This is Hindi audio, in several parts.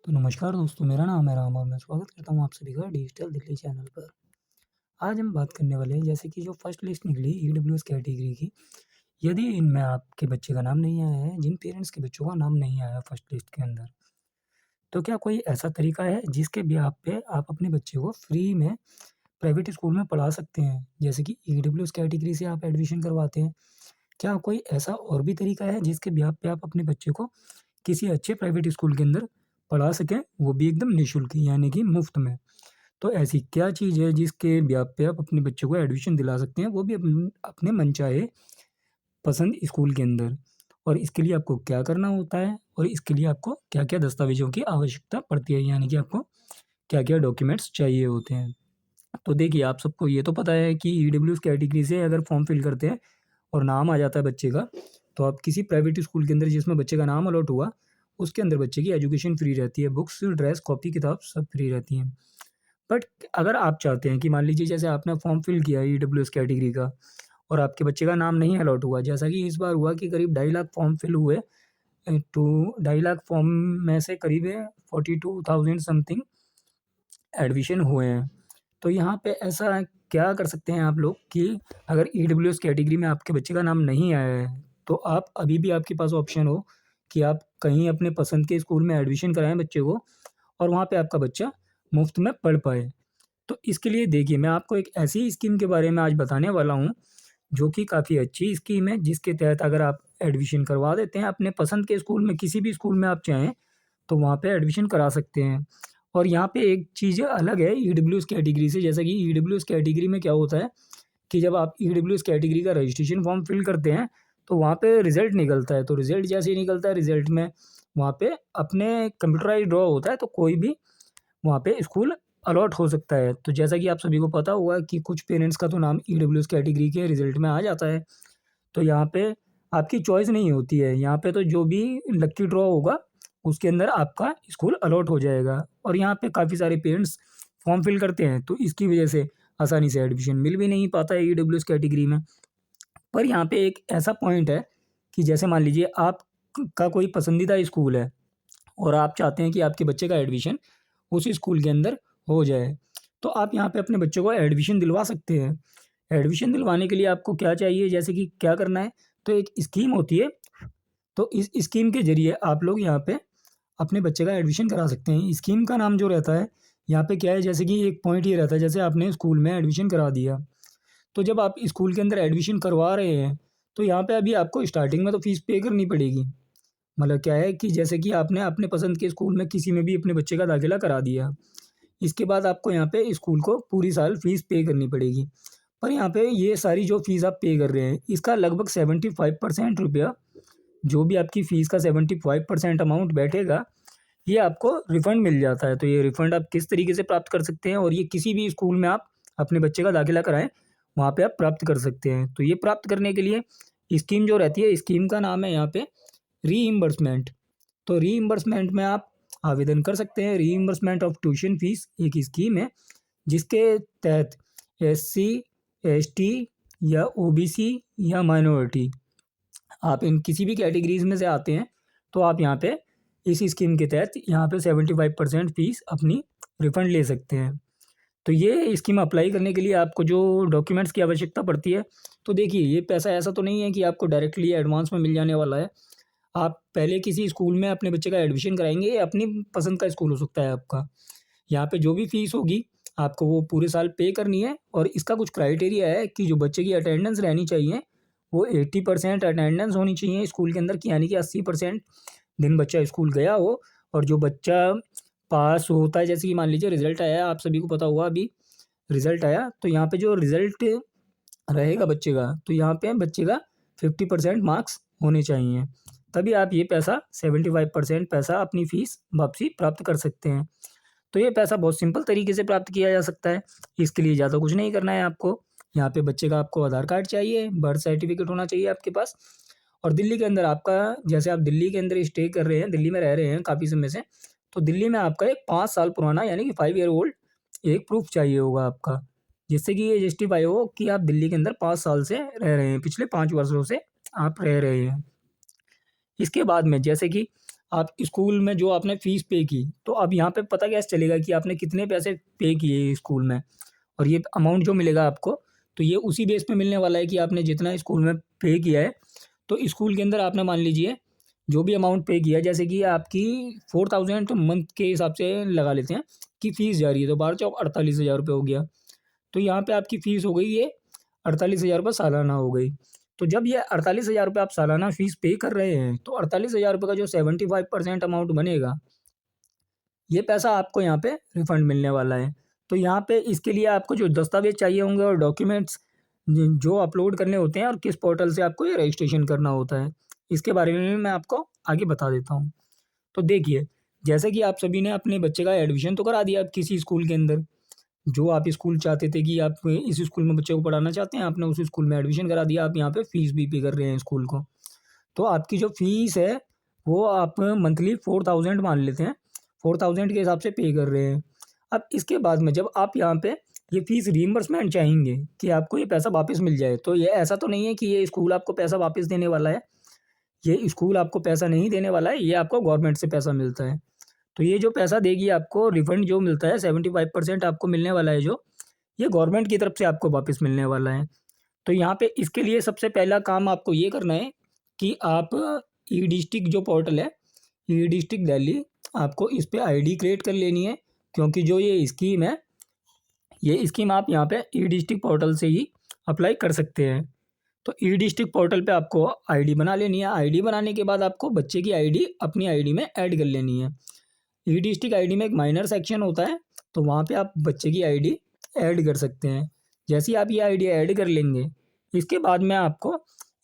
तो नमस्कार दोस्तों, मेरा नाम है राम और मैं स्वागत करता हूँ आप सभी का डिजिटल दिल्ली चैनल पर। आज हम बात करने वाले हैं जैसे कि जो फर्स्ट लिस्ट निकली ईडब्ल्यूएस कैटेगरी की, यदि इनमें आपके बच्चे का नाम नहीं आया है, जिन पेरेंट्स के बच्चों का नाम नहीं आया फर्स्ट लिस्ट के अंदर, तो क्या कोई ऐसा तरीका है जिसके बिहाफ़ पे आप अपने बच्चे को फ्री में प्राइवेट स्कूल में पढ़ा सकते हैं? जैसे कि ईडब्ल्यूएस कैटेगरी से आप एडमिशन करवाते हैं, क्या कोई ऐसा और भी तरीका है जिसके बिहाफ़ पे आप अपने बच्चे को किसी अच्छे प्राइवेट स्कूल के अंदर पढ़ा सकें, वो भी एकदम निःशुल्क यानी कि मुफ़्त में? तो ऐसी क्या चीज़ है जिसके ब्याह पे आप अपने बच्चों को एडमिशन दिला सकते हैं, वो भी अपने मनचाहे पसंद स्कूल के अंदर? और इसके लिए आपको क्या करना होता है? और इसके लिए आपको क्या-क्या दस्तावेज़ों की आवश्यकता पड़ती है? यानी कि आपको क्या-क्या डॉक्यूमेंट्स चाहिए होते हैं? तो देखिए, आप सबको ये तो पता है कि ईडब्ल्यूएस कैटेगरी से अगर फॉर्म फिल करते हैं और नाम आ जाता है बच्चे का, तो आप किसी प्राइवेट स्कूल के अंदर जिसमें बच्चे का नाम अलॉट हुआ, उसके अंदर बच्चे की एजुकेशन फ्री रहती है, बुक्स, ड्रेस, कॉपी, किताब सब फ्री रहती हैं। बट अगर आप चाहते हैं कि मान लीजिए जैसे आपने फॉर्म फिल किया ईडब्ल्यूएस कैटेगरी का और आपके बच्चे का नाम नहीं अलॉट हुआ, जैसा कि इस बार हुआ कि करीब 2.5 लाख फॉर्म फिल हुए। तो 2.5 लाख फॉर्म में से करीब 42,000 समथिंग एडमिशन हुए हैं। तो यहाँ पे ऐसा क्या कर सकते हैं आप लोग कि अगर ईडब्ल्यूएस कैटेगरी में आपके बच्चे का नाम नहीं आया है, तो आप अभी भी आपके पास ऑप्शन हो कि आप कहीं अपने पसंद के स्कूल में एडमिशन कराएँ बच्चे को और वहाँ पे आपका बच्चा मुफ़्त में पढ़ पाए। तो इसके लिए देखिए, मैं आपको एक ऐसी स्कीम के बारे में आज बताने वाला हूँ, जो कि काफ़ी अच्छी स्कीम है, जिसके तहत अगर आप एडमिशन करवा देते हैं अपने पसंद के स्कूल में, किसी भी स्कूल में आप चाहें, तो वहाँ पे एडमिशन करा सकते हैं। और यहाँ पे एक चीज़ अलग है ईडब्ल्यूएस कैटेगरी से, जैसा कि ईडब्ल्यूएस कैटेगरी में क्या होता है कि जब आप ईडब्ल्यूएस कैटेगरी का रजिस्ट्रेशन फॉर्म फिल करते हैं, तो वहाँ पे रिज़ल्ट निकलता है। तो रिज़ल्ट जैसे ही निकलता है, रिज़ल्ट में वहाँ पे अपने कंप्यूटराइज़्ड ड्रॉ होता है, तो कोई भी वहाँ पे स्कूल अलॉट हो सकता है। तो जैसा कि आप सभी को पता होगा कि कुछ पेरेंट्स का तो नाम ईडब्ल्यूएस कैटेगरी के रिज़ल्ट में आ जाता है। तो यहाँ पे आपकी चॉइस नहीं होती है, यहाँ पे तो जो भी लकी ड्रॉ होगा, उसके अंदर आपका स्कूल अलॉट हो जाएगा। और यहाँ पे काफ़ी सारे पेरेंट्स फॉर्म फिल करते हैं, तो इसकी वजह से आसानी से एडमिशन मिल भी नहीं पाता है ईडब्ल्यूएस कैटेगरी में। पर यहाँ पे एक ऐसा पॉइंट है कि जैसे मान लीजिए आप का कोई पसंदीदा स्कूल है और आप चाहते हैं कि आपके बच्चे का एडमिशन उसी स्कूल के अंदर हो जाए, तो आप यहाँ पे अपने बच्चों को एडमिशन दिलवा सकते हैं। एडमिशन दिलवाने के लिए आपको क्या चाहिए, जैसे कि क्या करना है, तो एक स्कीम होती है, तो इस स्कीम के ज़रिए आप लोग यहाँ पे अपने बच्चे का एडमिशन करा सकते हैं। स्कीम का नाम जो रहता है, यहाँ पे क्या है, जैसे कि एक पॉइंट ये रहता है, जैसे आपने स्कूल में एडमिशन करा दिया, तो जब आप स्कूल के अंदर एडमिशन करवा रहे हैं, तो यहाँ पे अभी आपको स्टार्टिंग में तो फ़ीस पे करनी पड़ेगी। मतलब क्या है कि जैसे कि आपने अपने पसंद के स्कूल में किसी में भी अपने बच्चे का दाखिला करा दिया। इसके बाद आपको यहाँ पे स्कूल को पूरी साल फ़ीस पे करनी पड़ेगी। पर यहाँ पे ये सारी जो फ़ीस आप पे कर रहे हैं, इसका लगभग 75% रुपया, जो भी आपकी फ़ीस का 75% अमाउंट बैठेगा, ये आपको रिफ़ंड मिल जाता है। तो ये रिफ़ंड आप किस तरीके से प्राप्त कर सकते हैं, और ये किसी भी स्कूल में आप अपने बच्चे का दाखिला कराएँ, वहाँ पे आप प्राप्त कर सकते हैं। तो ये प्राप्त करने के लिए स्कीम जो रहती है, स्कीम का नाम है यहाँ पे रीइम्बर्समेंट। तो रीइम्बर्समेंट में आप आवेदन कर सकते हैं। रीइम्बर्समेंट ऑफ ट्यूशन फ़ीस एक स्कीम है, जिसके तहत एससी, एसटी या ओबीसी या माइनॉरिटी, आप इन किसी भी कैटेगरीज़ में से आते हैं, तो आप यहाँ पे इस स्कीम के तहत यहाँ पे 75% फ़ीस अपनी रिफ़ंड ले सकते हैं। तो ये स्कीम अप्लाई करने के लिए आपको जो डॉक्यूमेंट्स की आवश्यकता पड़ती है, तो देखिए, ये पैसा ऐसा तो नहीं है कि आपको डायरेक्टली एडवांस में मिल जाने वाला है। आप पहले किसी स्कूल में अपने बच्चे का एडमिशन कराएँगे, ये अपनी पसंद का स्कूल हो सकता है आपका। यहाँ पे जो भी फ़ीस होगी, आपको वो पूरे साल पे करनी है, और इसका कुछ क्राइटेरिया है कि जो बच्चे की अटेंडेंस रहनी चाहिए, वो 80% अटेंडेंस होनी चाहिए स्कूल के अंदर की, यानी कि 80% दिन बच्चा स्कूल गया हो। और जो बच्चा पास होता है, जैसे कि मान लीजिए रिज़ल्ट आया, आप सभी को पता होगा अभी रिज़ल्ट आया, तो यहाँ पे जो रिज़ल्ट रहेगा बच्चे का, तो यहाँ पे बच्चे का 50% मार्क्स होने चाहिए। तभी आप ये पैसा 75% पैसा अपनी फ़ीस वापसी प्राप्त कर सकते हैं। तो ये पैसा बहुत सिंपल तरीके से प्राप्त किया जा सकता है। इसके लिए ज़्यादा कुछ नहीं करना है आपको। यहाँ पे बच्चे का आपको आधार कार्ड चाहिए, बर्थ सर्टिफ़िकेट होना चाहिए आपके पास, और दिल्ली के अंदर आपका, जैसे आप दिल्ली के अंदर स्टे कर रहे हैं, दिल्ली में रह रहे हैं काफ़ी समय से, तो दिल्ली में आपका एक 5 साल पुराना यानी कि 5 ईयर ओल्ड एक प्रूफ़ चाहिए होगा आपका, जिससे कि ये जस्टिफ़ाई हो कि आप दिल्ली के अंदर 5 साल से रह रहे हैं, पिछले 5 वर्षों से आप रह रहे हैं। इसके बाद में जैसे कि आप स्कूल में जो आपने फ़ीस पे की, तो अब यहाँ पे पता कैसे चलेगा कि आपने कितने पैसे पे किए स्कूल में, और ये अमाउंट जो मिलेगा आपको, तो ये उसी बेस पे मिलने वाला है कि आपने जितना स्कूल में पे किया है। तो स्कूल के अंदर आपने मान लीजिए जो भी अमाउंट पे किया, जैसे कि आपकी 4000 तो मंथ के हिसाब से लगा लेते हैं कि फ़ीस जा रही है, तो 12 चौक 48,000 रुपये हो गया। तो यहाँ पे आपकी फ़ीस हो गई ये 48,000 रुपये सालाना हो गई। तो जब ये 48,000 रुपये आप सालाना फ़ीस पे कर रहे हैं, तो 48,000 रुपये का जो 75% अमाउंट बनेगा, ये पैसा आपको यहाँ पे रिफ़ंड मिलने वाला है। तो यहाँ पे इसके लिए आपको जो दस्तावेज़ चाहिए होंगे और डॉक्यूमेंट्स जो अपलोड करने होते हैं और किस पोर्टल से आपको ये रजिस्ट्रेशन करना होता है, इसके बारे में भी मैं आपको आगे बता देता हूँ। तो देखिए, जैसे कि आप सभी ने अपने बच्चे का एडमिशन तो करा दिया अब किसी स्कूल के अंदर, जो आप स्कूल चाहते थे कि आप इस स्कूल में बच्चे को पढ़ाना चाहते हैं, आपने उस स्कूल में एडमिशन करा दिया, आप यहाँ पे फ़ीस भी पे कर रहे हैं स्कूल को। तो आपकी जो फ़ीस है, वो आप मंथली 4000 मान लेते हैं, 4000 के हिसाब से पे कर रहे हैं। अब इसके बाद में जब आप यहाँ पे ये फ़ीस रिइंबर्समेंट चाहेंगे कि आपको ये पैसा वापस मिल जाए, तो ये ऐसा तो नहीं है कि ये स्कूल आपको पैसा वापस देने वाला है। ये स्कूल आपको पैसा नहीं देने वाला है, ये आपको गवर्नमेंट से पैसा मिलता है। तो ये जो पैसा देगी आपको रिफ़ंड जो मिलता है 75% आपको मिलने वाला है जो, ये गवर्नमेंट की तरफ से आपको वापस मिलने वाला है। तो यहाँ पे इसके लिए सबसे पहला काम आपको ये करना है कि आप ई-डिस्ट्रिक्ट जो पोर्टल है, ई-डिस्ट्रिक्ट दिल्ली, आपको इस पे आईडी क्रिएट कर लेनी है, क्योंकि जो ये स्कीम है, ये स्कीम आप यहाँ पे ई-डिस्ट्रिक्ट पोर्टल से ही अप्लाई कर सकते हैं। तो ई-डिस्ट्रिक्ट पोर्टल पे आपको आईडी बना लेनी है। आईडी बनाने के बाद आपको बच्चे की आईडी अपनी आईडी में ऐड कर लेनी है। ई-डिस्ट्रिक्ट आईडी में एक माइनर सेक्शन होता है, तो वहाँ पे आप बच्चे की आईडी ऐड कर सकते हैं। जैसे ही आप ये आईडी ऐड कर लेंगे, इसके बाद में आपको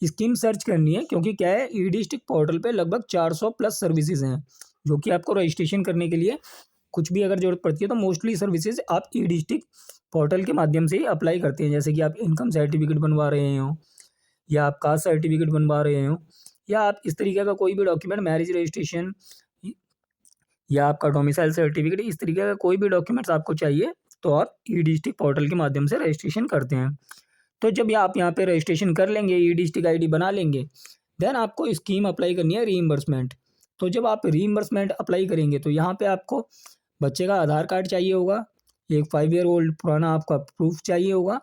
स्कीम सर्च करनी है, क्योंकि क्या है, ई-डिस्ट्रिक्ट पोर्टल पे लगभग 400 प्लस सर्विसेज हैं, जो कि आपको रजिस्ट्रेशन करने के लिए कुछ भी अगर ज़रूरत पड़ती है, तो मोस्टली सर्विसेज आप ई-डिस्ट्रिक्ट पोर्टल के माध्यम से ही अप्लाई करते हैं। जैसे कि आप इनकम सर्टिफिकेट बनवा रहे हों, या आप कास्ट सर्टिफिकेट बनवा रहे हों, या आप इस तरीके का कोई भी डॉक्यूमेंट, मैरिज रजिस्ट्रेशन या आपका डोमिसाइल सर्टिफिकेट, इस तरीके का कोई भी डॉक्यूमेंट्स आपको चाहिए, तो आप ई-डिस्ट्रिक्ट पोर्टल के माध्यम से रजिस्ट्रेशन करते हैं। तो जब ये आप यहाँ पे रजिस्ट्रेशन कर लेंगे, ई-डिस्ट्रिक्ट आईडी बना लेंगे, देन आपको स्कीम अप्लाई करनी है रीइंबर्समेंट। तो जब आप रीइंबर्समेंट अप्लाई करेंगे, तो यहाँ पे आपको बच्चे का आधार कार्ड चाहिए होगा, एक 5 ईयर ओल्ड पुराना आपका प्रूफ चाहिए होगा,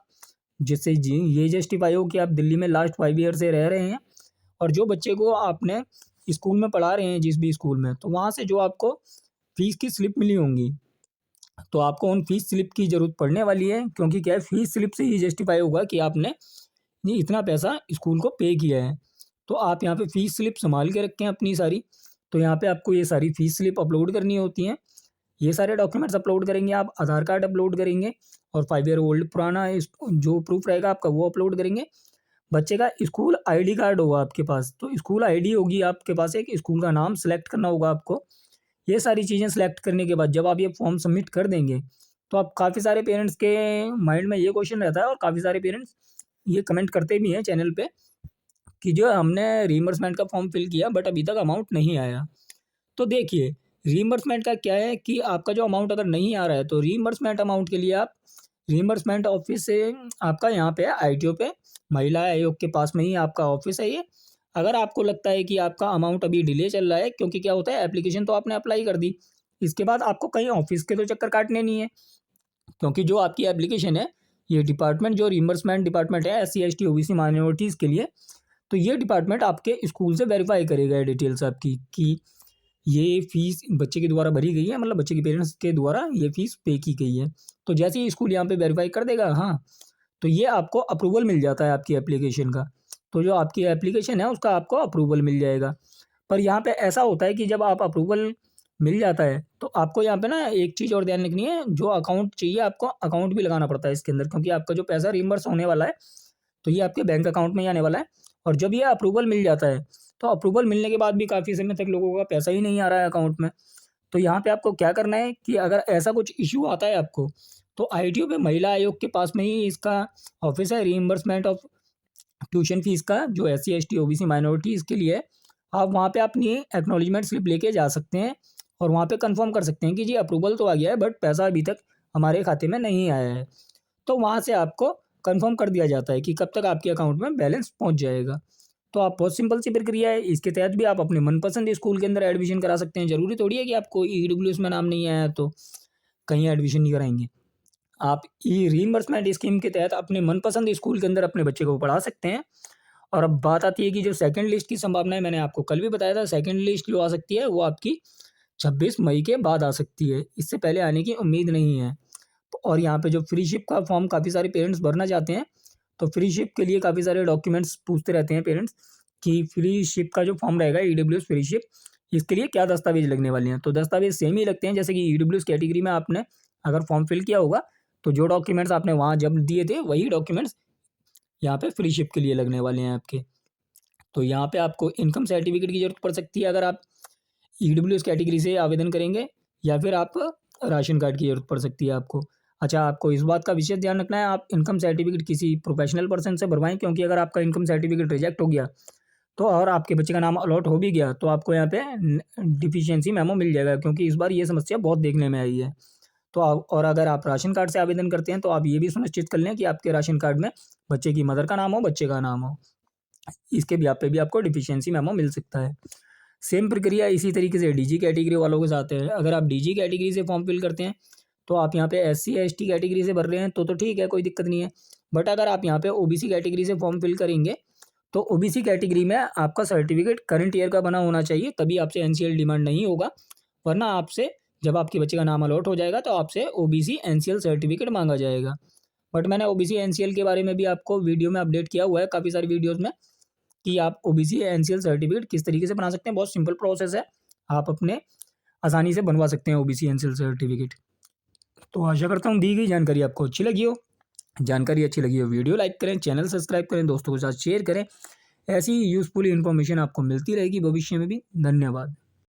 जिससे जी ये जस्टिफाई हो कि आप दिल्ली में लास्ट 5 ईयर से रह रहे हैं, और जो बच्चे को आपने स्कूल में पढ़ा रहे हैं, जिस भी स्कूल में, तो वहाँ से जो आपको फ़ीस की स्लिप मिली होंगी, तो आपको उन फ़ीस स्लिप की ज़रूरत पड़ने वाली है, क्योंकि क्या है, फ़ीस स्लिप से ही जस्टिफाई होगा कि आपने ये इतना पैसा स्कूल को पे किया है। तो आप यहाँ पे फ़ीस स्लिप सँभाल के रखें अपनी सारी। तो यहाँ पे आपको ये सारी फ़ीस स्लिप अपलोड करनी होती हैं। ये सारे डॉक्यूमेंट्स अपलोड करेंगे आप, आधार कार्ड अपलोड करेंगे, और 5 ईयर ओल्ड पुराना इस जो प्रूफ रहेगा आपका, वो अपलोड करेंगे। बच्चे का स्कूल आईडी कार्ड होगा आपके पास, तो स्कूल आईडी होगी आपके पास, एक स्कूल का नाम सेलेक्ट करना होगा आपको। ये सारी चीज़ें सेलेक्ट करने के बाद जब आप ये फॉर्म सबमिट कर देंगे, तो आप काफ़ी सारे पेरेंट्स के माइंड में ये क्वेश्चन रहता है, और काफ़ी सारे पेरेंट्स ये कमेंट करते भी हैं चैनल पे कि जो हमने रीइंबर्समेंट का फॉर्म फिल किया, बट अभी तक अमाउंट नहीं आया। तो देखिए, रीइंबर्समेंट का क्या है कि आपका जो अमाउंट अगर नहीं आ रहा है, तो रीइंबर्समेंट अमाउंट के लिए आप रीइंबर्समेंट ऑफिस से, आपका यहाँ पे आईटीओ पे, महिला आयोग के पास में ही आपका ऑफिस है ये। अगर आपको लगता है कि आपका अमाउंट अभी डिले चल रहा है, क्योंकि क्या होता है, एप्लीकेशन तो आपने अप्लाई कर दी, इसके बाद आपको कहीं ऑफिस के तो चक्कर काटने नहीं है, क्योंकि जो आपकी एप्लीकेशन है, ये डिपार्टमेंट जो रीइंबर्समेंट डिपार्टमेंट है एससी एसटी ओबीसी माइनॉरिटीज़ के लिए, तो ये डिपार्टमेंट आपके स्कूल से वेरीफाई करेगा डिटेल्स आपकी कि ये फ़ीस बच्चे के द्वारा भरी गई है, मतलब बच्चे के पेरेंट्स के द्वारा ये फ़ीस पे की गई है। तो जैसे ही स्कूल यहाँ पे वेरीफाई कर देगा, हाँ, तो ये आपको अप्रूवल मिल जाता है आपकी एप्लीकेशन का। तो जो आपकी एप्लीकेशन है, उसका आपको अप्रूवल मिल जाएगा। पर यहाँ पे ऐसा होता है कि जब आप अप्रूवल मिल जाता है, तो आपको यहाँ पे ना एक चीज़ और ध्यान रखनी है, जो अकाउंट चाहिए आपको अकाउंट भी लगाना पड़ता है इसके अंदर, क्योंकि आपका जो पैसा रिइंबर्स होने वाला है, तो ये आपके बैंक अकाउंट में ही आने वाला है। और जब ये अप्रूवल मिल जाता है, तो अप्रूवल मिलने के बाद भी काफ़ी समय तक लोगों का पैसा ही नहीं आ रहा है अकाउंट में। तो यहाँ पे आपको क्या करना है कि अगर ऐसा कुछ इश्यू आता है आपको, तो आईटीओ पे महिला आयोग के पास में ही इसका ऑफिस है, रीइंबर्समेंट ऑफ ट्यूशन फीस का, जो एससी एसटी ओबीसी माइनॉरिटीज़ के लिए है। आप वहाँ पे अपनी एक्नॉलेजमेंट स्लिप लेके जा सकते हैं, और वहाँ पे कंफर्म कर सकते हैं कि जी अप्रूवल तो आ गया है, बट पैसा अभी तक हमारे खाते में नहीं आया है। तो वहाँ से आपको कंफर्म कर दिया जाता है कि कब तक आपके अकाउंट में बैलेंस पहुँच जाएगा। तो आप बहुत सिंपल सी प्रक्रिया है, इसके तहत भी आप अपने मनपसंद स्कूल के अंदर एडमिशन करा सकते हैं। ज़रूरी थोड़ी है कि आपको ईडब्ल्यूएस में नाम नहीं आया तो कहीं एडमिशन नहीं कराएँगे। आप ई रीइंबर्समेंट स्कीम के तहत अपने मनपसंद स्कूल के अंदर अपने बच्चे को पढ़ा सकते हैं। और अब बात आती है कि जो सेकंड लिस्ट की संभावनाएँ, मैंने आपको कल भी बताया था, सेकंड लिस्ट जो आ सकती है वो आपकी 26 मई के बाद आ सकती है, इससे पहले आने की उम्मीद नहीं है। और यहाँ पे जो फ्री शिप का फॉर्म काफ़ी सारे पेरेंट्स भरना चाहते हैं, तो फ्री शिप के लिए काफ़ी सारे डॉक्यूमेंट्स पूछते रहते हैं पेरेंट्स कि फ्री शिप का जो फॉर्म रहेगा ईडब्ल्यूएस फ्री शिप, इसके लिए क्या दस्तावेज़ लगने वाले हैं। तो दस्तावेज़ सेम ही लगते हैं, जैसे कि ईडब्ल्यूएस कैटेगरी में आपने अगर फॉर्म फिल किया होगा, तो जो डॉक्यूमेंट्स आपने वहाँ जब दिए थे वही डॉक्यूमेंट्स यहाँ पे फ्री शिप के लिए लगने वाले हैं आपके। तो यहाँ पे आपको इनकम सर्टिफिकेट की ज़रूरत पड़ सकती है अगर आप ईडब्ल्यूएस कैटेगरी से आवेदन करेंगे, या फिर आप राशन कार्ड की ज़रूरत पड़ सकती है आपको। अच्छा, आपको इस बात का विशेष ध्यान रखना है, आप इनकम सर्टिफिकेट किसी प्रोफेशनल पर्सन से भरवाएँ, क्योंकि अगर आपका इनकम सर्टिफिकेट रिजेक्ट हो गया तो और आपके बच्चे का नाम अलॉट हो भी गया, तो आपको यहाँ पे डिफिशियंसी मेमो मिल जाएगा, क्योंकि इस बार ये समस्या बहुत देखने में आई है। तो और अगर आप राशन कार्ड से आवेदन करते हैं, तो आप ये भी सुनिश्चित कर लें कि आपके राशन कार्ड में बच्चे की मदर का नाम हो, बच्चे का नाम हो। इसके भी पे भी आपको डिफिशियंसी मेमो मिल सकता है। सेम प्रक्रिया इसी तरीके से डीजी कैटेगरी वालों के साथ है। अगर आप डीजी कैटेगरी से फॉर्म फिल करते हैं, तो आप यहाँ पे एससी या एसटी कैटेगरी से भर रहे हैं तो ठीक है, कोई दिक्कत नहीं है। बट अगर आप यहाँ पे ओबीसी कैटेगरी से फॉर्म फिल करेंगे, तो ओबीसी कैटेगरी में आपका सर्टिफिकेट करंट ईयर का बना होना चाहिए, तभी आपसे एनसीएल डिमांड नहीं होगा। वरना आपसे जब आपके बच्चे का नाम अलॉट हो जाएगा, तो आपसे ओबीसी एनसीएल सर्टिफिकेट मांगा जाएगा। बट मैंने ओबीसी एनसीएल के बारे में भी आपको वीडियो में अपडेट किया हुआ है, काफ़ी सारी वीडियोज़ में, कि आप ओबीसी एनसीएल सर्टिफिकेट किस तरीके से बना सकते हैं। बहुत सिंपल प्रोसेस है, आप अपने आसानी से बनवा सकते हैं ओबीसी एनसीएल सर्टिफिकेट। तो आशा करता हूँ दी गई जानकारी आपको अच्छी लगी हो। जानकारी अच्छी लगी हो वीडियो लाइक करें, चैनल सब्सक्राइब करें, दोस्तों के साथ शेयर करें। ऐसी यूज़फुल इन्फॉर्मेशन आपको मिलती रहेगी भविष्य में भी। धन्यवाद।